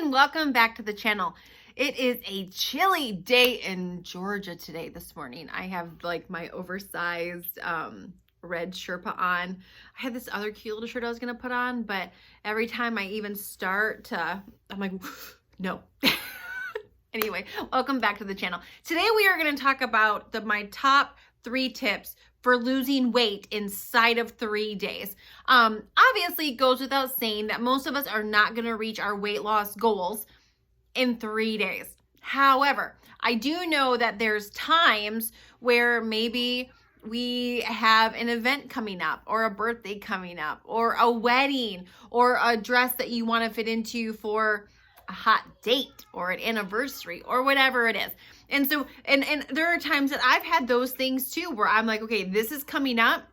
and welcome back to the channel. It is a chilly day in Georgia today this morning. I have like my oversized red Sherpa on. I had this other cute little shirt I was gonna put on, but every time I even start to, I'm like, no. Anyway, welcome back to the channel. Today we are gonna talk about my top 3 tips for losing weight inside of 3 days. Obviously, it goes without saying that most of us are not going to reach our weight loss goals in 3 days. However, I do know that there's times where maybe we have an event coming up or a birthday coming up or a wedding or a dress that you want to fit into for a hot date or an anniversary or whatever it is. And so, and there are times that I've had those things too, where I'm like, okay, this is coming up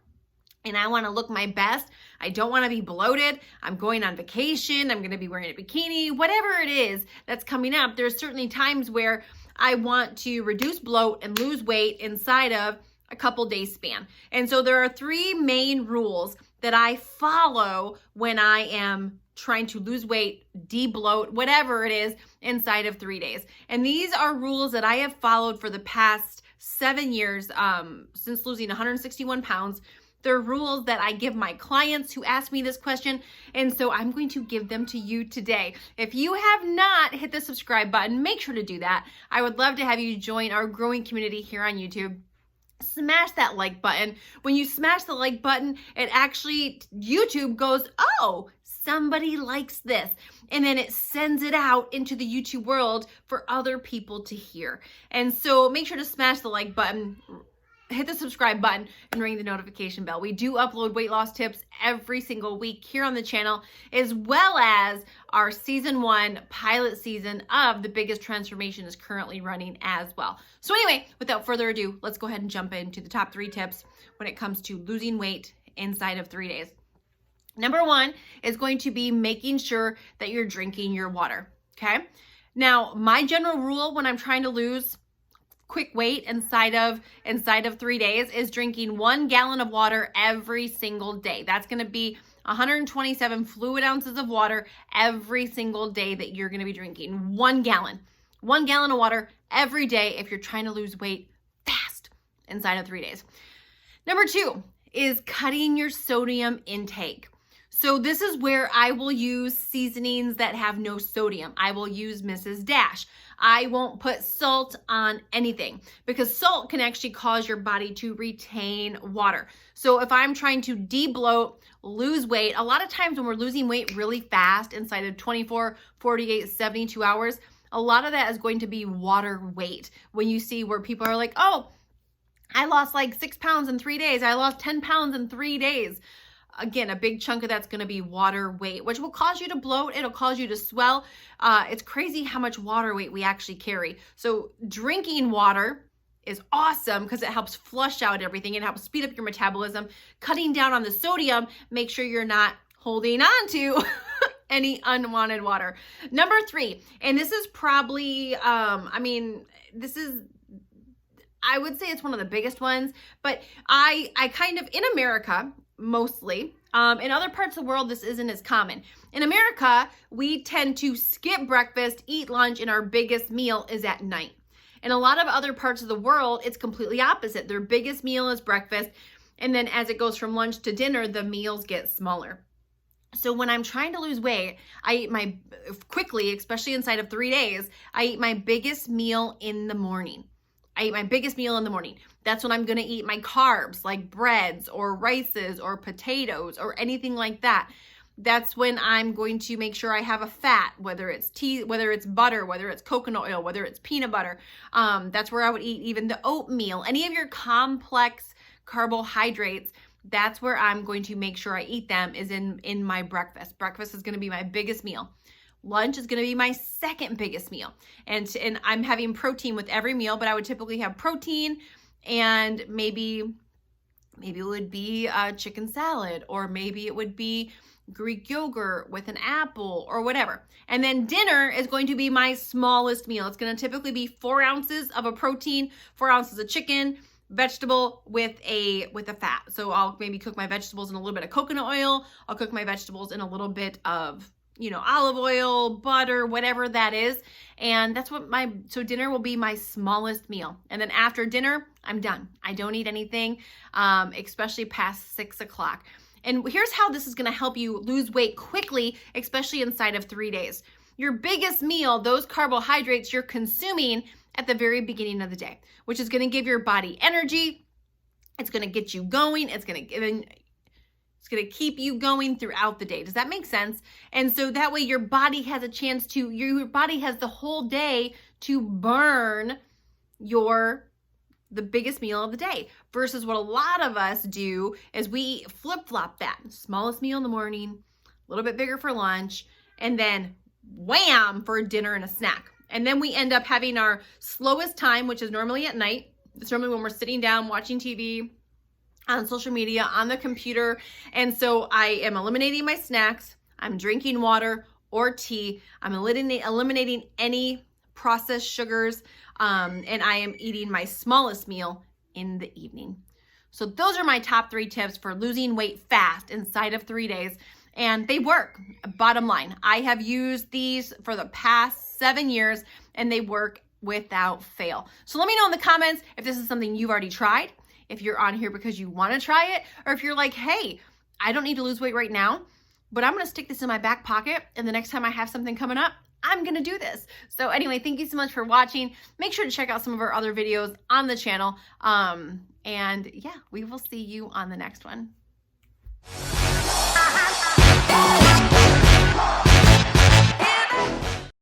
and I want to look my best. I don't want to be bloated. I'm going on vacation. I'm going to be wearing a bikini, whatever it is that's coming up. There's certainly times where I want to reduce bloat and lose weight inside of a couple days span. And so there are 3 main rules that I follow when I am trying to lose weight, de-bloat, whatever it is, inside of 3 days. And these are rules that I have followed for the past 7 years, since losing 161 pounds. They're rules that I give my clients who ask me this question, and so I'm going to give them to you today. If you have not hit the subscribe button, make sure to do that. I would love to have you join our growing community here on YouTube. Smash that like button. When you smash the like button, it actually, YouTube goes, oh, somebody likes this. And then it sends it out into the YouTube world for other people to hear. And so make sure to smash the like button, hit the subscribe button, and ring the notification bell. We do upload weight loss tips every single week here on the channel, as well as our season 1 pilot season of The Biggest Transformation is currently running as well. So anyway, without further ado, let's go ahead and jump into the top 3 tips when it comes to losing weight inside of 3 days. Number 1 is going to be making sure that you're drinking your water, okay? Now, my general rule when I'm trying to lose quick weight inside of 3 days is drinking 1 gallon of water every single day. That's going to be 127 fluid ounces of water every single day that you're going to be drinking. 1 gallon. 1 gallon of water every day if you're trying to lose weight fast inside of 3 days. Number 2 is cutting your sodium intake. So this is where I will use seasonings that have no sodium. I will use Mrs. Dash. I won't put salt on anything because salt can actually cause your body to retain water. So if I'm trying to de-bloat, lose weight, a lot of times when we're losing weight really fast inside of 24, 48, 72 hours, a lot of that is going to be water weight. When you see where people are like, oh, I lost like 6 pounds in 3 days. I lost 10 pounds in 3 days. Again, a big chunk of that's going to be water weight, which will cause you to bloat. It'll cause you to swell. It's crazy how much water weight we actually carry. So drinking water is awesome because it helps flush out everything. It helps speed up your metabolism. Cutting down on the sodium, make sure you're not holding on to any unwanted water. Number 3, and this is probably, I would say it's one of the biggest ones, but I kind of, in America, mostly. In other parts of the world, this isn't as common. In America, we tend to skip breakfast, eat lunch, and our biggest meal is at night. In a lot of other parts of the world, it's completely opposite. Their biggest meal is breakfast, and then as it goes from lunch to dinner, the meals get smaller. So when I'm trying to lose weight, I eat quickly, especially inside of 3 days, I eat my biggest meal in the morning. I eat my biggest meal in the morning. That's when I'm going to eat my carbs like breads or rices or potatoes or anything like that. That's when I'm going to make sure I have a fat, whether it's tea, whether it's butter, whether it's coconut oil, whether it's peanut butter. That's where I would eat even the oatmeal, any of your complex carbohydrates. That's where I'm going to make sure I eat them is in my breakfast. Breakfast is going to be my biggest meal. Lunch is going to be my second biggest meal. And I'm having protein with every meal, but I would typically have protein and maybe it would be a chicken salad, or maybe it would be Greek yogurt with an apple or whatever. And then dinner is going to be my smallest meal. It's going to typically be 4 ounces of a protein, 4 ounces of chicken, vegetable with a fat. So I'll maybe cook my vegetables in a little bit of coconut oil. I'll cook my vegetables in a little bit of olive oil, butter, whatever that is. And that's what so dinner will be my smallest meal. And then after dinner, I'm done. I don't eat anything, especially past 6 o'clock. And here's how this is going to help you lose weight quickly, especially inside of 3 days. Your biggest meal, those carbohydrates you're consuming at the very beginning of the day, which is going to give your body energy. It's going to get you going. It's going to keep you going throughout the day. Does that make sense? And so that way your body has your body has the whole day to burn the biggest meal of the day, versus what a lot of us do is we flip-flop that. Smallest meal in the morning, a little bit bigger for lunch, and then wham for a dinner and a snack. And then we end up having our slowest time, which is normally at night. It's normally when we're sitting down watching TV, on social media, on the computer. And so I am eliminating my snacks. I'm drinking water or tea. I'm eliminating any processed sugars. And I am eating my smallest meal in the evening. So those are my top 3 tips for losing weight fast inside of 3 days. And they work. Bottom line, I have used these for the past 7 years and they work without fail. So let me know in the comments if this is something you've already tried, if you're on here because you want to try it, or if you're like, hey, I don't need to lose weight right now, but I'm going to stick this in my back pocket, and the next time I have something coming up, I'm going to do this. So anyway, thank you so much for watching. Make sure to check out some of our other videos on the channel. And yeah, we will see you on the next one.